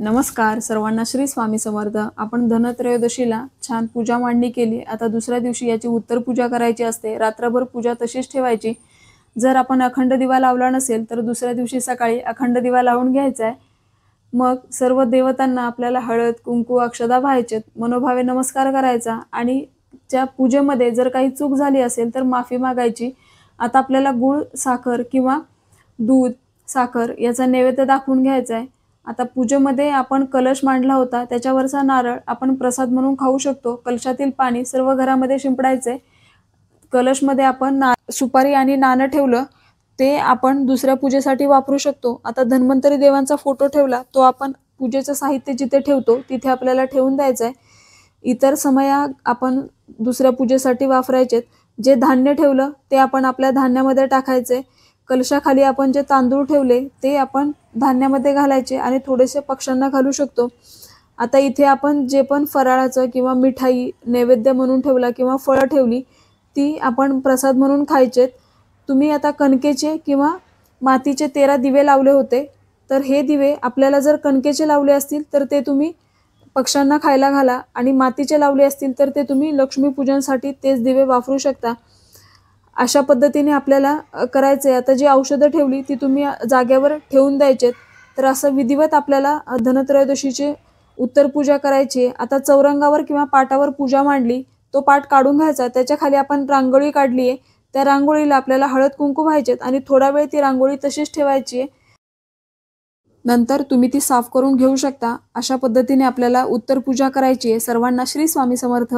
नमस्कार सर्वांना, श्री स्वामी समर्थ। आपण धनत्रयोदशीला छान पूजा मांडणी केली। आता दुसऱ्या दिवशी याची उत्तर पूजा करायची असते। रात्रभर पूजा तशीच ठेवायची। जर आपण अखंड दिवा लावला नसेल तर दुसऱ्या दिवशी सकाळी अखंड दिवा लावून घ्यायचा आहे। मग सर्व देवतांना आपल्याला हळद कुंकू अक्षदा व्हायचे, मनोभावे नमस्कार करायचा आणि त्या पूजेमध्ये जर काही चूक झाली असेल तर माफी मागायची। आता आपल्याला गुळ साखर किंवा दूध साखर याचा नैवेद्य दाखवून घ्यायचा आहे। आता पूजेमध्ये आपण कलश मांडला होता, त्याच्यावरचा नारळ आपण प्रसाद म्हणून खाऊ शकतो। कलशातील पाणी सर्व घरामध्ये शिंपडायचे। कलशमध्ये आपण सुपारी आणि नाणं ठेवलं, ते आपण दुसऱ्या पूजेसाठी वापरू शकतो। आता धन्वंतरी देवांचा फोटो ठेवला, तो आपण पूजेचं साहित्य जिथे ठेवतो तिथे आपल्याला ठेवून द्यायचा आहे। इतर समया आपण दुसऱ्या पूजेसाठी वापरायचे। जे धान्य ठेवलं ते आपण आपल्या धान्यामध्ये टाकायचे। कलशाखाली आपण जे तांदूळ ठेवले ते आपण धान्यामध्ये घालायचे आणि थोडेसे पक्ष्यांना घालू शकतो। आता इथे आपण जे पण फराळाचं किंवा मिठाई नैवेद्य म्हणून ठेवला किंवा फळं ठेवली, ती आपण प्रसाद म्हणून खायचे। तुम्ही आता कणकेचे किंवा मातीचे 13 दिवे लावले होते, तर हे दिवे आपल्याला जर कणकेचे लावले असतील तर ते तुम्ही पक्ष्यांना खायला घाला आणि मातीचे लावले असतील तर ते तुम्ही लक्ष्मीपूजनसाठी तेच दिवे वापरू शकता। अशा पद्धतीने आपल्याला करायचे। आता जी औषधं ठेवली ती तुम्ही जागेवर ठेवून द्यायचे। तर असं विधिवत आपल्याला धनत्रयोदशीची उत्तर पूजा करायची। आता चौरंगावर किंवा पाटावर पूजा मांडली, तो पाट काढून घ्यायचा। त्याच्या खाली आपण रांगोळी काढली आहे, त्या रांगोळीला आपल्याला हळद कुंकू व्हायचेत आणि थोडा वेळ ती रांगोळी तशीच ठेवायची आहे। नंतर तुम्ही ती साफ करून घेऊ शकता। अशा पद्धतीने आपल्याला उत्तर पूजा करायची आहे। सर्वांना श्री स्वामी समर्थ।